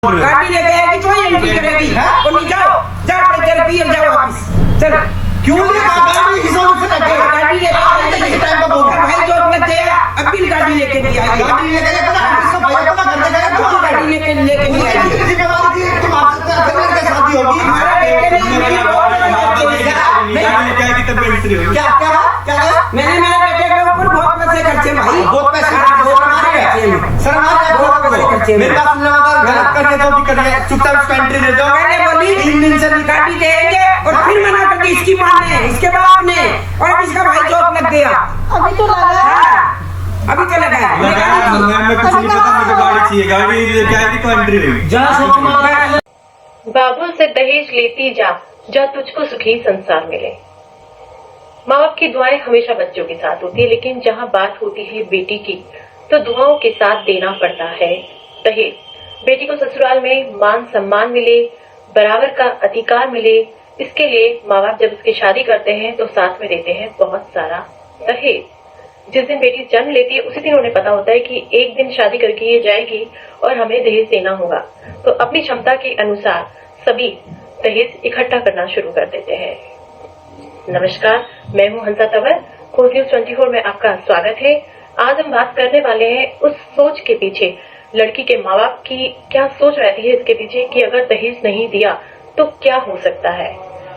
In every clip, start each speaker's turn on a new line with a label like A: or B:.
A: गाड़ी लेके आएगी तो ही एंट्री करेगी। और नहीं जाओ अपने थेरेपी और जाओ वापस। चलो
B: क्यों गाड़ी हिसाब से
A: गाड़ी लेके आएगी टाइम का बोल भाई जो अपने दे अब भी गाड़ी लेके नहीं आएगी।
B: गाड़ी लेके
A: गाड़ी लेके नहीं आएगी।
B: जिम्मेवारी थी तुम आपसे शादी होगी क्या क्या क्या
A: मैंने मेरे बेटे के ऊपर बहुत पैसे खर्चे भाई,
B: बहुत पैसे सर
A: बहुत पैसे खर्चे।
B: मेरी बात सुनने वाला गलत करने तो भी करिए, चुपचाप उसको एंट्री दे दो।
A: मैंने बोली 3 दिन से गाड़ी देंगे और फिर मना कर दी इसकी माँ ने, इसके बाप ने, और अब इसका भाई जॉब लग गया।
C: अभी तो लगा
A: हाँ, अभी तो लगा है।
D: मैं कुछ नहीं पता, मुझे गाड़ी चाहिए, गाड़ी लेके आएगी तो एंट्री होगी।
E: बाबुल से दहेज लेती जा, जा तुझको सुखी संसार मिले। माँ बाप की दुआएं हमेशा बच्चों के साथ होती है, लेकिन जहाँ बात होती है बेटी की तो दुआओं के साथ देना पड़ता है दहेज। बेटी को ससुराल में मान सम्मान मिले, बराबर का अधिकार मिले, इसके लिए माँ बाप जब उसकी शादी करते हैं तो साथ में देते हैं बहुत सारा दहेज। जिस दिन बेटी जन्म लेती है उसी दिन उन्हें पता होता है कि एक दिन शादी करके ये जाएगी और हमें दहेज देना होगा, तो अपनी क्षमता के अनुसार सभी दहेज इकट्ठा करना शुरू कर देते हैं। नमस्कार, मैं हूं हंसा तंवर, खोज न्यूज 24 में आपका स्वागत है। आज हम बात करने वाले हैं उस सोच के पीछे, लड़की के माँ बाप की क्या सोच रहती है इसके पीछे कि अगर दहेज नहीं दिया तो क्या हो सकता है।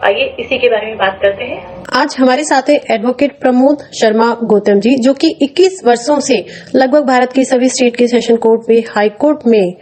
E: आइए इसी के बारे में बात करते हैं।
F: आज हमारे साथ है एडवोकेट प्रमोद शर्मा गौतम जी, जो कि 21 वर्षों से लगभग भारत के सभी स्टेट के सेशन कोर्ट में, हाई कोर्ट में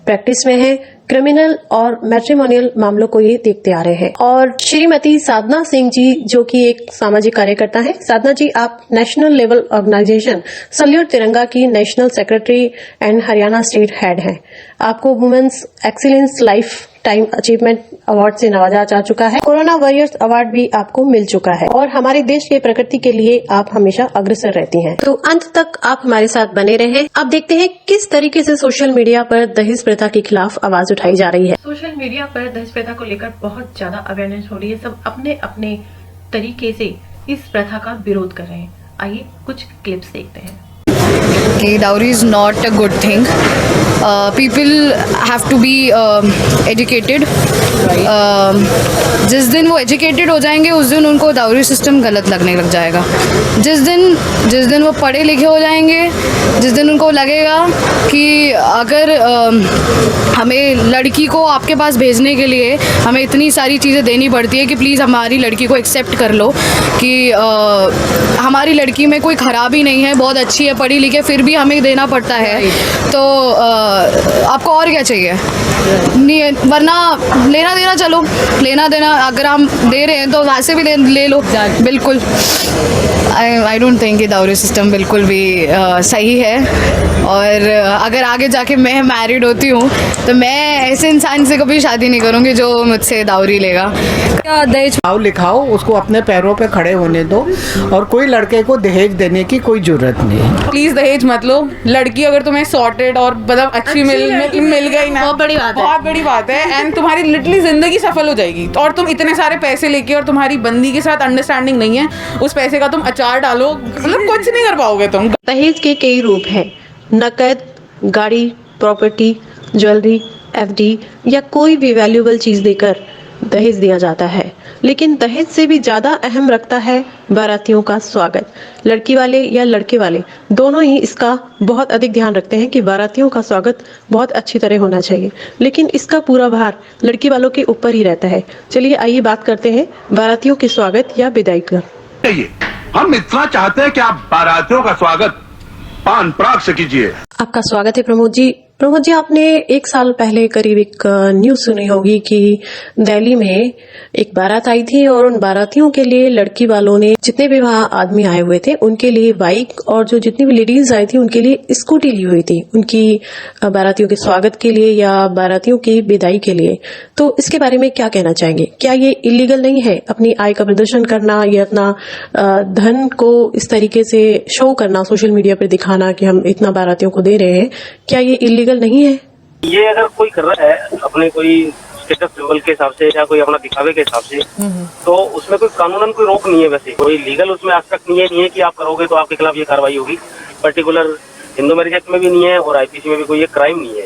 F: प्रैक्टिस में है। क्रिमिनल और मैट्रिमोनियल मामलों को ये देखते आ रहे हैं। और श्रीमती साधना सिंह जी, जो कि एक सामाजिक कार्यकर्ता है। साधना जी, आप national level organisation salute Tiranga की national secretary and Haryana state head हैं। आपको women's excellence lifetime achievement award से नवाजा जा चुका है। कोरोना वॉरियर्स अवार्ड भी आपको मिल चुका है और हमारे देश के प्रगति के लिए आप हमेशा अग्रसर रहती हैं। तो अंत तक आप हमारे साथ बने रहें। अब देखते हैं किस तरीके से सोशल मीडिया पर दहेज प्रथा के खिलाफ आवाज उठाई जा रही है।
E: सोशल मीडिया पर दहेज प्रथा को लेकर बहुत ज्यादा अवेयरनेस हो रही है। सब अपने अपने तरीके से इस प्रथा का विरोध कर रहे हैं। आइए कुछ क्लिप्स देखते हैं।
G: कि dowry is not a good thing. People have to be educated. जिस दिन वो एजुकेटेड हो जाएंगे उस दिन उनको डाउरी सिस्टम गलत लगने लग जाएगा। जिस दिन वो पढ़े लिखे हो जाएंगे, जिस दिन उनको लगेगा कि अगर हमें लड़की को आपके पास भेजने के लिए हमें इतनी सारी चीज़ें देनी पड़ती है कि प्लीज़ हमारी लड़की को एक्सेप्ट कर लो कि हमारी लड़की में कोई ख़राबी नहीं है, बहुत अच्छी है, पढ़ी लिखे, फिर भी हमें देना पड़ता है, तो आपको और क्या चाहिए? नहीं, वरना लेना देना, चलो लेना देना अगर हम दे रहे हैं तो वैसे भी ले लो। बिल्कुल आई डोंट थिंक कि डाउरी सिस्टम बिल्कुल भी सही है। और अगर आगे जाके मैं मैरिड होती हूँ तो मैं ऐसे इंसान से कभी शादी नहीं करूँगी जो मुझसे डाउरी लेगा।
H: दहेज लिखाओ, उसको अपने पैरों पे खड़े होने दो और कोई लड़के को दहेज देने की कोई जरूरत नहीं है।
C: प्लीज दहेज मत लो। लड़की अगर तुम्हें सॉर्टेड और मतलब अच्छी मिल गई ना, बहुत बड़ी बात है एंड तुम्हारी लिटरली जिंदगी सफल हो जाएगी। और तुम इतने सारे पैसे लेके और तुम्हारी बंदी के साथ अंडरस्टैंडिंग नहीं है, उस पैसे का तुम अचार डालो, मतलब कुछ नहीं कर पाओगे तुम।
F: दहेज के कई रूप हैं। नकद, गाड़ी, प्रॉपर्टी, ज्वेलरी, एफडी या कोई भी वैल्यूएबल चीज देकर दहेज दिया जाता है। लेकिन दहेज से भी ज्यादा अहम रखता है बारातियों का स्वागत। लड़की वाले या लड़के वाले दोनों ही इसका बहुत अधिक ध्यान रखते हैं कि बारातियों का स्वागत बहुत अच्छी तरह होना चाहिए, लेकिन इसका पूरा भार लड़की वालों के ऊपर ही रहता है। चलिए आइए बात करते हैं बारातियों के स्वागत या विदाई का।
I: हम इतना चाहते हैं कि आप बारातियों का स्वागत पान पराग से कीजिए।
F: आपका स्वागत है प्रमोद जी। प्रमोद जी, आपने 1 साल पहले करीब एक न्यूज सुनी होगी कि दिल्ली में एक बारात आई थी और उन बारातियों के लिए लड़की वालों ने, जितने भी वहाँ आदमी आए हुए थे उनके लिए बाइक, और जो जितनी भी लेडीज आई थी उनके लिए स्कूटी ली हुई थी, उनकी बारातियों के स्वागत के लिए या बारातियों की विदाई के लिए। तो इसके बारे में क्या कहना चाहेंगे? क्या ये इलीगल नहीं है अपनी आय का प्रदर्शन करना या अपना धन को इस तरीके से शो करना, सोशल मीडिया पर दिखाना कि हम इतना बारातियों को दे रहे हैं? क्या ये इलीगल नहीं है?
J: ये अगर कोई कर रहा है अपने कोई स्टेटस सिंबल के हिसाब से या कोई अपना दिखावे के हिसाब से, तो उसमें कोई कानूनन कोई रोक नहीं है। वैसे कोई लीगल उसमें आज तक नहीं है कि आप करोगे तो आपके खिलाफ ये कार्रवाई होगी। पर्टिकुलर हिंदू मैरिज एक्ट में भी नहीं है और आईपीसी में भी कोई ये क्राइम नहीं है।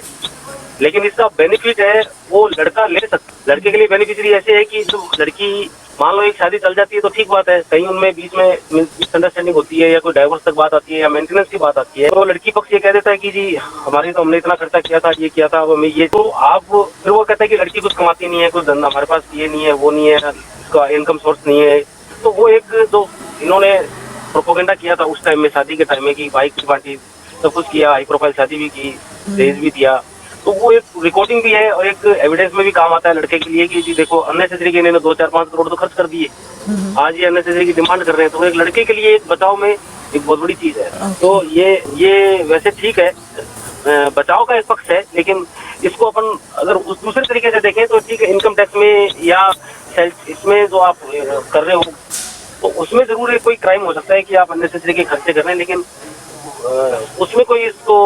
J: लेकिन इसका बेनिफिट है वो लड़का ले सकता। लड़के के लिए बेनिफिशियरी ऐसे है कि जो लड़की मान लो एक शादी चल जाती है तो ठीक बात है, कहीं उनमें बीच में मिसअंडरस्टैंडिंग होती है या कोई डाइवोर्स तक बात आती है या मेंटेनेंस की बात आती है, तो लड़की पक्ष ये कह देता है कि जी हमारी तो हमने इतना खर्चा किया था, ये किया था, अब हमें ये, तो आप फिर वो कहता है कि लड़की कुछ कमाती नहीं है, कुछ धंधा हमारे पास ये नहीं है, वो नहीं है, इसका इनकम सोर्स नहीं है। तो वो एक जो इन्होंने प्रोपोगेंडा किया था उस टाइम में, शादी के टाइम में, कि बाइक की पार्टी सब कुछ किया, हाई प्रोफाइल शादी भी की, दहेज भी दिया, तो वो एक रिकॉर्डिंग भी है और एक एविडेंस में भी काम आता है लड़के के लिए कि जी देखो अननेसेसरी के इन्होंने 2-4-5 करोड़ तो खर्च कर दिए, आज ये अननेसेसरी की डिमांड कर रहे हैं। तो एक लड़के के लिए एक बचाव में एक बहुत बड़ी चीज है। तो ये वैसे ठीक है, बचाव का एक पक्ष है, लेकिन इसको अपन अगर उस दूसरे तरीके से देखें तो ठीक है, इनकम टैक्स में या इसमें जो आप कर रहे हो तो उसमें जरूर कोई क्राइम हो सकता है कि आप अननेसेसरी के खर्चे कर रहे हैं, लेकिन उसमें कोई इसको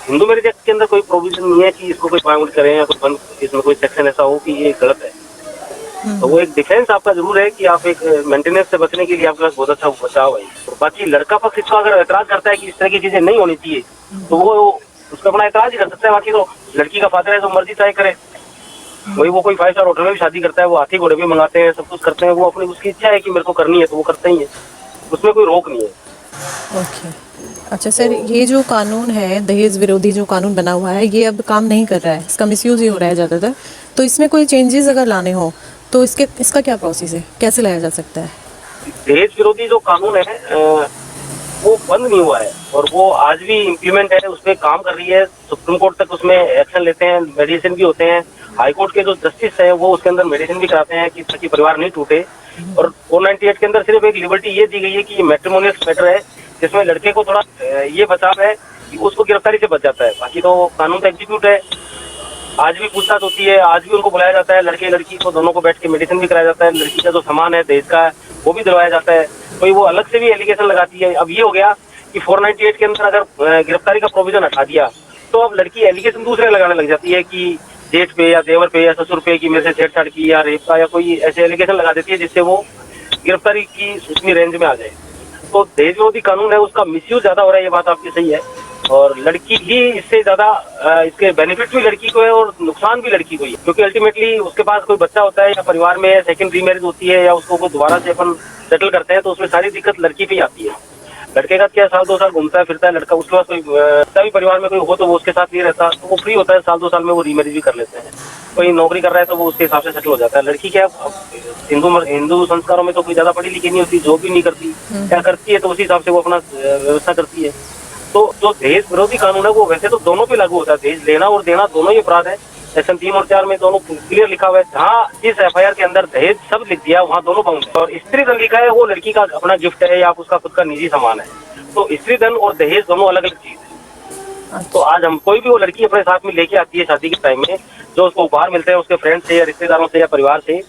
J: हिंदू मैरिज एक्ट के अंदर कोई प्रोविजन नहीं है कि इसको कोई पॉइंट करें या कोई इसमें कोई सेक्शन ऐसा हो कि ये गलत है। तो वो एक डिफेंस आपका जरूर है कि आप एक मेंटेनेंस से बचने के लिए आपके पास बहुत अच्छा बचाव है। तो बाकी लड़का पक्ष इसका अगर एतराज करता है कि इस तरह की चीजें नहीं होनी चाहिए तो वो उसका अपना एतराज ही कर सकता है। बाकी तो लड़की का फादर है, जो मर्जी चाहे करे, वही वो कोई 5 स्टार होटल में भी शादी करता है, वो हाथी घोड़े भी मंगाते हैं, सब कुछ करते हैं, वो अपनी उसकी इच्छा है कि मेरे को करनी है तो वो करते ही है, उसमें कोई रोक नहीं है।
F: ओके, अच्छा सर, ये जो कानून है दहेज विरोधी जो कानून बना हुआ है ये अब काम नहीं कर रहा है, इसका मिसयूज ही हो रहा है ज़्यादातर, तो इसमें कोई चेंजेस अगर लाने हो तो इसका क्या प्रोसेस है, कैसे लाया जा सकता है?
J: दहेज विरोधी जो कानून है वो बंद नहीं हुआ है और वो आज भी इम्प्लीमेंट है, उस पर काम कर रही है, सुप्रीम कोर्ट तक उसमें एक्शन लेते हैं, मेडिसिन भी होते हैं, हाई कोर्ट के जो जस्टिस है वो उसके अंदर मेडिसिन भी कराते हैं कि ताकि परिवार नहीं टूटे। और 498 के अंदर सिर्फ एक लिबर्टी ये दी गई है कि मैट्रिमोनियल मैटर है जिसमें लड़के को थोड़ा ये बचाव है कि उसको गिरफ्तारी से बच जाता है, बाकी तो कानून का एग्जीक्यूट है। आज भी पूछताछ होती है, आज भी उनको बुलाया जाता है, लड़के लड़की को दोनों को बैठ के मेडिसिन भी कराया जाता है, लड़की का जो सामान है दहेज का वो भी दिलवाया जाता है, कोई वो अलग से भी एलिगेशन लगाती है। अब ये हो गया कि 498 के अंदर अगर गिरफ्तारी का प्रोविजन हटा दिया तो अब लड़की एलिगेशन दूसरे लगाने लग जाती है कि जेठ पे या देवर पे या ससुर पे कि मेरे से छेड़छाड़ की या रेप का या कोई ऐसे एलिगेशन लगा देती है जिससे वो गिरफ्तारी की उसकी रेंज में आ जाए। तो दहेज विरोधी कानून है उसका मिसयूज ज्यादा हो रहा है, ये बात आपकी सही है, और लड़की ही इससे ज्यादा इसके बेनिफिट भी लड़की को है और नुकसान भी लड़की को ही है, क्योंकि अल्टीमेटली उसके पास कोई बच्चा होता है या परिवार में सेकंड रीमैरिज होती है या उसको दोबारा से अपन सेटल करते हैं तो उसमें सारी दिक्कत लड़की पे ही आती है। लड़के का क्या 1-2 साल घूमता है फिरता है लड़का, उसके बाद कोई भी परिवार में कोई हो तो वो उसके साथ नहीं रहता, तो वो फ्री होता है, 1-2 साल में वो रीमैरिज भी कर लेते हैं। कोई नौकरी कर रहा है तो वो उसके हिसाब से सेटल हो जाता है। लड़की क्या हिंदू संस्कारों में तो कोई ज्यादा पढ़ी लिखी नहीं होती, जॉब भी नहीं करती, क्या करती है तो उसी हिसाब से वो अपना व्यवस्था करती है। तो जो दहेज विरोधी कानून है वो वैसे तो दोनों पे लागू होता है, दहेज लेना और देना दोनों ही अपराध है, सेक्शन 3 और 4 में दोनों क्लियर लिखा हुआ है। जहाँ इस FIR के अंदर दहेज सब लिख दिया वहाँ दोनों बाउंड है, और स्त्री धन लिखा है वो लड़की का अपना गिफ्ट है या उसका खुद का निजी सामान है। तो स्त्री धन और दहेज दोनों अलग अलग चीज है। तो आज हम कोई भी वो लड़की अपने साथ में लेके आती है शादी के टाइम में, जो उसको उपहार मिलते हैं उसके फ्रेंड से या रिश्तेदारों से या परिवार से,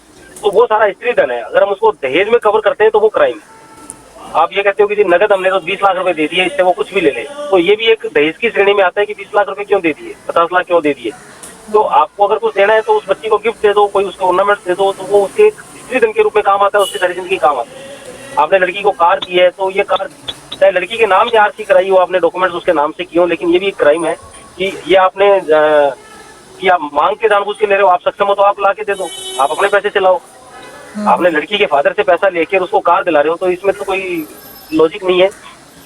J: तो वो सारा स्त्री धन है। अगर हम उसको दहेज में कवर करते हैं तो वो क्राइम है। आप ये कहते हो कि नगद हमने तो 20 लाख रुपए दे दिए, इससे वो कुछ भी ले ले, तो ये भी एक दहेज की श्रेणी में आता है कि 20 लाख रुपए क्यों दे दिए, 50 लाख क्यों दे दिए। तो आपको अगर कुछ देना है तो उस बच्ची को गिफ्ट दे दो, कोई उसको ऑर्नामेंट दे दो, तो वो उसके स्त्री धन के रूप में काम आता है, उसकी सारी जिंदगी काम आता है। आपने लड़की को कार दी है तो ये कार चाहे लड़की के नाम से RC कराई हो, आपने डॉक्यूमेंट्स उसके नाम से किए हो, लेकिन ये भी एक क्राइम है कि ये आपने कि आप मांग के जानबूझ के ले रहे हो, आप सक्षम हो तो आप ला के दे दो, आप अपने पैसे से लाओ। आपने लड़की के फादर से पैसा लेकर उसको कार दिला रहे हो तो इसमें तो कोई लॉजिक नहीं है।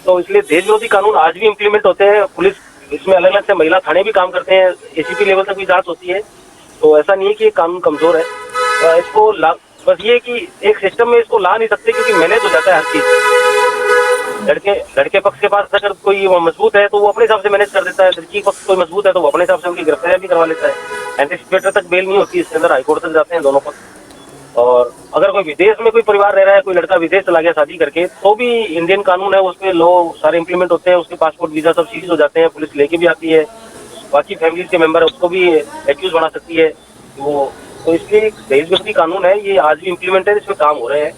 J: तो इसलिए दहेज विरोधी कानून आज भी इम्प्लीमेंट होते हैं, पुलिस इसमें अलग अलग से महिला थाने भी काम करते हैं, ACP लेवल तक भी जांच होती है। तो ऐसा नहीं है कि ये कानून कमजोर है, इसको बस ये कि एक सिस्टम में इसको ला नहीं सकते क्योंकि मैनेज हो जाता है हर चीज। लड़के पक्ष के पास अगर कोई मजबूत है तो वो अपने हिसाब से मैनेज कर देता है, लड़की पक्ष कोई मजबूत है तो वो अपने हिसाब से उनकी गिरफ्तारी भी करवा लेता है। एंटीसिपेटर तक बेल नहीं होती, इसके अंदर हाईकोर्ट तक जाते हैं दोनों पक्ष। और अगर कोई विदेश में कोई परिवार रह रहा है, कोई लड़का विदेश चला गया शादी करके, तो भी इंडियन कानून है उसमें लॉ सारे इंप्लीमेंट होते हैं, उसके पासपोर्ट वीजा सब सीज हो जाते हैं, पुलिस लेके भी आती है, बाकी फैमिली के मेंबर है उसको भी एक्यूज बना सकती है वो। तो इसलिए दहेज विरोधी कानून है, ये आज भी इम्प्लीमेंट है, इसमें काम हो रहे हैं,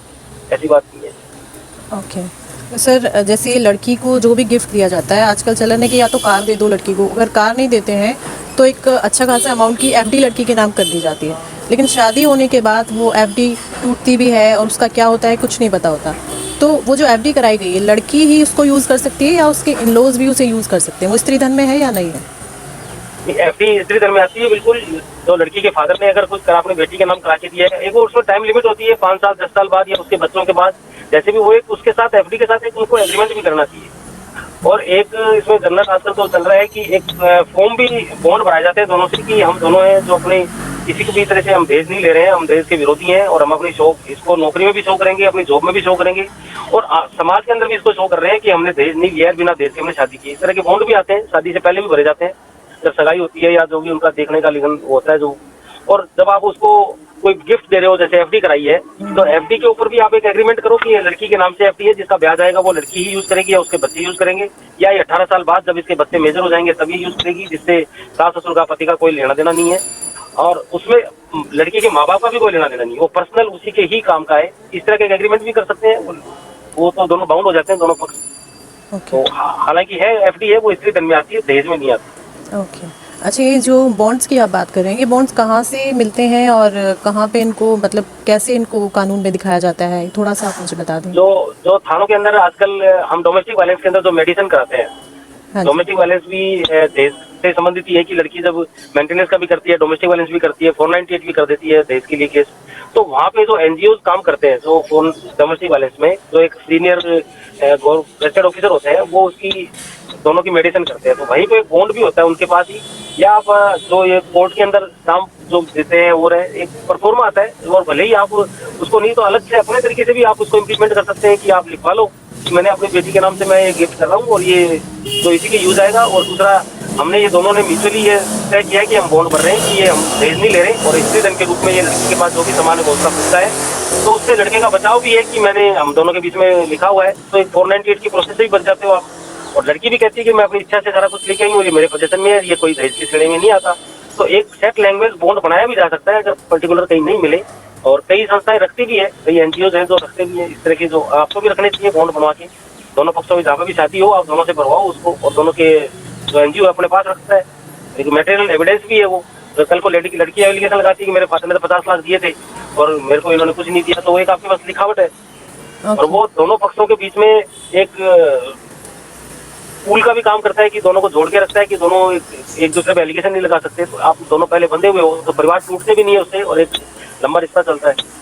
J: ऐसी बात नहीं है।
F: ओके सर, जैसे लड़की को जो भी गिफ्ट दिया जाता है आजकल चलन है कि या तो कार दे दो लड़की को, अगर कार नहीं देते हैं तो एक अच्छा खासा अमाउंट की FD लड़की के नाम कर दी जाती है, लेकिन शादी होने के बाद वो FD टूटती भी है और उसका क्या होता है कुछ नहीं पता होता। तो वो जो FD कराई गई है लड़की ही उसको यूज़ कर सकती है या उसके इन-लॉज भी उसे यूज़ कर सकते हैं, वो स्त्री धन में है या नहीं है?
J: एफडी स्त्री धन में आती है बिल्कुल। जो लड़की के फादर ने अगर कुछ करा अपनी बेटी के नाम करा के दिया है, एक वो उसमें टाइम लिमिट होती है 5 साल 10 साल बाद या उसके बच्चों के बाद, जैसे भी वो एक उसके साथ एफडी के साथ एक उनको एग्रीमेंट भी करना चाहिए। और एक इसमें जनरल आजकल तो चल रहा है कि एक फॉर्म भी बॉन्ड भराए जाते हैं दोनों से कि हम दोनों हैं जो अपने किसी को भी तरह से हम दहेज नहीं ले रहे हैं, हम दहेज के विरोधी हैं और हम अपनी शौक इसको नौकरी में भी शो करेंगे, अपनी जॉब में भी शो करेंगे और समाज के अंदर भी इसको शो कर रहे हैं कि हमने दहेज नहीं लिया है, बिना दहेज के हमने शादी की। इस तरह के बॉन्ड भी आते हैं, शादी से पहले भी भरे जाते हैं जब सगाई होती है या जो भी उनका देखने का लिखन होता है जो। और जब आप उसको कोई गिफ्ट दे रहे हो, जैसे एफडी कराई है, तो एफडी के ऊपर भी आप एक एग्रीमेंट करो कि ये लड़की के नाम से एफडी है, जिसका ब्याज आएगा वो लड़की ही यूज करेगी या उसके बच्चे यूज करेंगे, या ये 18 साल बाद जब इसके बच्चे मेजर हो जाएंगे तभी यूज करेगी, जिससे सास ससुर का पति का कोई लेना देना नहीं है और उसमें लड़की के माँ बाप का भी कोई लेना देना नहीं, वो पर्सनल उसी के ही काम का है। इस तरह के एग्रीमेंट भी कर सकते हैं, वो तो दोनों बाउंड हो जाते हैं दोनों पक्ष। तो हालांकि है एफडी है, वो स्त्री धन में आती है, दहेज में नहीं आती।
F: ओके, अच्छा, ये जो बॉन्ड्स की आप बात कर रहे हैं, ये बॉन्ड्स कहाँ से मिलते हैं और कहाँ पे इनको, मतलब कैसे इनको कानून में दिखाया जाता है, थोड़ा सा आप मुझे बता दें।
J: जो थानों के अंदर आजकल हम डोमेस्टिक वायलेंस के अंदर जो मेडिसिन कराते हैं, डोमेस्टिक वायलेंस भी दहेज से संबंधित ही है कि लड़की जब मेंटेनेंस का भी करती है, डोमेस्टिक वायलेंस भी करती है, 498 भी कर देती है दहेज के लिए केस। तो वहाँ पे जो एनजीओ काम करते हैं जो डोमेस्टिक वायलेंस में, जो एक सीनियर गजेटेड ऑफिसर होते हैं, वो उसकी दोनों की मेडिसिन करते हैं। तो वहीं पे एक बॉन्ड भी होता है उनके पास ही, या आप जो ये कोर्ट के अंदर काम जो देते हैं वो एक परफॉर्मा आता है, और भले ही आप उसको नहीं तो अलग से अपने तरीके से भी आप उसको इम्प्लीमेंट कर सकते हैं कि आप लिखवा लो कि मैंने अपनी बेटी के नाम से मैं ये गिफ्ट कर रहा हूँ और ये तो इसी के यूज आएगा। और दूसरा, हमने ये दोनों ने म्यूचुअली ये तय किया है कि हम बॉन्ड भर रहे हैं कि ये हम दहेज नहीं ले रहे, और स्त्री धन के रूप में ये लड़की के पास जो भी सामान है वो उसका पूछता है, तो उससे लड़के का बचाव भी है कि मैंने हम दोनों के बीच में लिखा हुआ है। तो एक 498 की प्रोसेस से भी बच जाते हो आप। और लड़की भी कहती है कि मैं अपनी इच्छा से सारा कुछ लेके आई हूँ, ये मेरे पोजीशन में है, ये कोई दहेज की श्रेणी में नहीं आता। तो एक सेट लैंग्वेज बॉन्ड बनाया भी जा सकता है अगर पर्टिकुलर कहीं नहीं मिले, और कई संस्थाएं रखती भी है, कई एनजीओ हैं जो रखते भी है इस तरह के, जो आपको भी रखने चाहिए बॉन्ड बनवा के। दोनों पक्षों में जहाँ पे भी शादी हो आप दोनों से भरवाओ उसको, और दोनों के जो एनजीओ अपने पास रखता है एक मटेरियल एविडेंस भी है वो। तो कल को लड़की एप्लीकेशन लगाती है कि मेरे फादर ने तो 50 लाख दिए थे और मेरे को इन्होंने कुछ नहीं दिया, तो वो एक आपके पास लिखावट है। और वो दोनों पक्षों के बीच में एक पुल का भी काम करता है कि दोनों को जोड़ के रखता है कि दोनों एक दूसरे पे एलिगेशन नहीं लगा सकते। तो आप दोनों पहले बंधे हुए हो तो परिवार टूटते भी नहीं है उससे, और एक लंबा रिश्ता चलता है।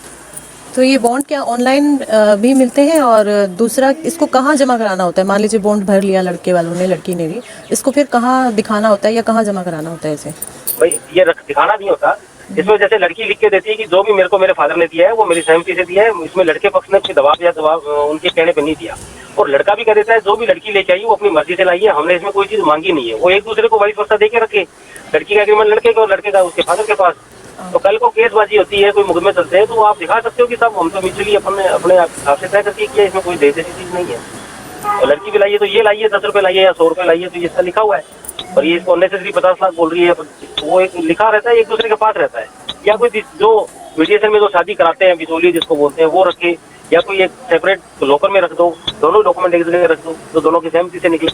F: तो ये बॉन्ड क्या ऑनलाइन भी मिलते हैं, और दूसरा इसको कहाँ जमा कराना होता है? मान लीजिए बॉन्ड भर लिया लड़के वालों ने, लड़की ने भी, इसको फिर कहाँ दिखाना होता है या कहाँ जमा कराना होता है इसे?
J: भाई ये दिखाना नहीं होता, इसमें जैसे लड़की लिख के देती है कि जो भी मेरे को मेरे फादर ने दिया है वो मेरी सहमति से दिया है, इसमें लड़के पक्ष ने कोई दबाव उनके कहने पे नहीं दिया। और लड़का भी कह देता है जो भी लड़की लेके आई वो अपनी मर्जी से लाई है, हमने इसमें कोई चीज मांगी नहीं है। वो एक दूसरे को वाइस वर्सा दे के रखे, लड़की का एग्रीमेंट लड़के का और लड़के का उसके फादर के पास। तो कल को केसबाजी होती है, कोई मुकदमे चलते हैं, तो आप दिखा सकते हो कि साहब हम तो म्यूचुअली अपने आप से तय करके किया, इसमें कोई दहेज जैसी चीज नहीं है। और लड़की भी लाइए तो ये लाइए 10 रुपए लाइए या 100 रुपए लाइए, तो ये इसका लिखा हुआ है। और ये इसको अननेसेसरी 50 लाख बोल रही है, वो एक लिखा रहता है, एक दूसरे के पास रहता है। या कोई जो मीडिएशन में जो शादी कराते हैं बिचौली जिसको बोलते हैं वो रखे, या कोई एक सेपरेट लॉकर में रख दो, दोनों डॉक्यूमेंट एक जगह रख दो तो दोनों की सहमति से निकले।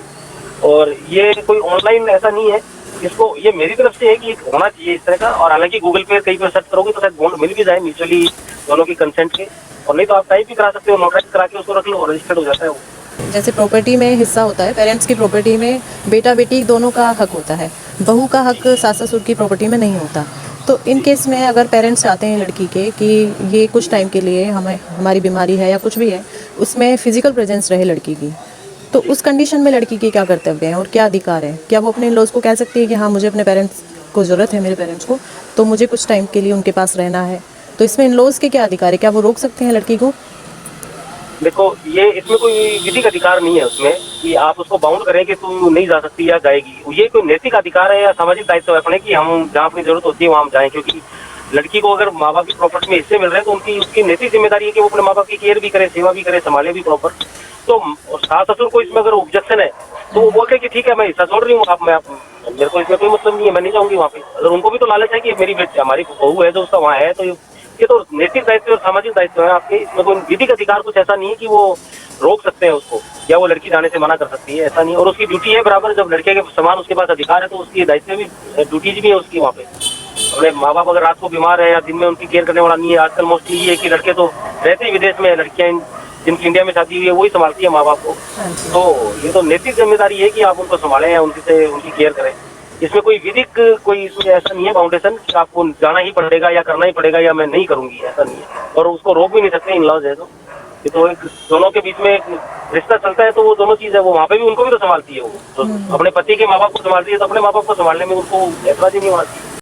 J: और ये कोई ऑनलाइन ऐसा नहीं है, इसको ये मेरी तरफ से है कि होना चाहिए इस तरह का। और हालांकि गूगल पे कहीं पर सर्च करोगे तो शायद बॉन्ड मिल भी जाए म्यूचुअली दोनों की कंसेंट के, और नहीं तो आप टाइप भी करा सकते हो, नोटराइज करा के उसको रख लो और रजिस्टर्ड हो जाता है वो।
F: जैसे प्रॉपर्टी में हिस्सा होता है, पेरेंट्स की प्रॉपर्टी में बेटा बेटी दोनों का हक होता है, बहू का हक सास ससुर की प्रॉपर्टी में नहीं होता। तो इन केस में अगर पेरेंट्स चाहते हैं लड़की के कि ये कुछ टाइम के लिए हमारी बीमारी है या कुछ भी है, उसमें फिजिकल प्रेजेंस रहे लड़की की, तो उस कंडीशन में लड़की की क्या कर्तव्य है और क्या अधिकार है? क्या वो अपने इन-लॉज को कह सकती है कि हाँ मुझे अपने पेरेंट्स को ज़रूरत है, मेरे पेरेंट्स को, तो मुझे कुछ टाइम के लिए उनके पास रहना है? तो इसमें इन-लॉज के क्या अधिकार है? क्या वो रोक सकते हैं लड़की को?
J: देखो ये इसमें कोई विधिक अधिकार नहीं है उसमें कि आप उसको बाउंड करें कि तू नहीं जा सकती या जाएगी। ये कोई नैतिक अधिकार है या सामाजिक दायित्व है अपने कि हम जहाँ अपनी जरूरत होती है वहाँ हम जाएं, क्योंकि लड़की को अगर माँ बाप की प्रॉपर्टी में हिस्से मिल रहे हैं तो उनकी उसकी नैतिक जिम्मेदारी है कि वो अपने माँ बाप की केयर भी करे, सेवा भी करे, संभाले भी प्रॉपर। तो सास ससुर को इसमें अगर ऑब्जेक्शन है तो वो बोलते कि ठीक है मैं हिस्सा छोड़ रही हूँ, मेरे को इसमें कोई मतलब नहीं है, मैं नहीं जाऊँगी वहाँ पे। अगर उनको भी तो लालच है कि मेरी बेटी हमारी बहू है जो उसका वहाँ है, तो ये तो नैतिक दायित्व और सामाजिक दायित्व है आपके। इसमें कोई विधिक अधिकार कुछ ऐसा नहीं है कि वो रोक सकते हैं उसको या वो लड़की जाने से मना कर सकती है, ऐसा नहीं। और उसकी ड्यूटी है बराबर, जब लड़के के समान उसके पास अधिकार है तो उसकी दायित्व भी ड्यूटीज भी है उसकी वहाँ पे। अपने माँ बाप अगर रात को बीमार है या दिन में उनकी केयर करने वाला नहीं है, आजकल मोस्टली ये है कि लड़के तो रहते ही विदेश में, लड़कियाँ जिनकी इंडिया में शादी हुई है वही संभालती है माँ बाप को। तो ये तो नैतिक जिम्मेदारी है कि आप उनको संभालें या उनकी केयर करें। इसमें कोई विधिक कोई इसमें ऐसा नहीं है फाउंडेशन कि आपको जाना ही पड़ेगा या करना ही पड़ेगा या मैं नहीं करूंगी, ऐसा नहीं है। और उसको रोक भी नहीं सकते इन लॉज है तो। ये तो एक दोनों के बीच में एक रिश्ता चलता है, तो वो दोनों चीज है, वो वहाँ पे भी उनको भी तो संभालती है, वो तो अपने पति के माँ बाप को संभालती है, तो अपने माँ बाप को संभालने में उनको ऐतराज ही नहीं होना चाहिए।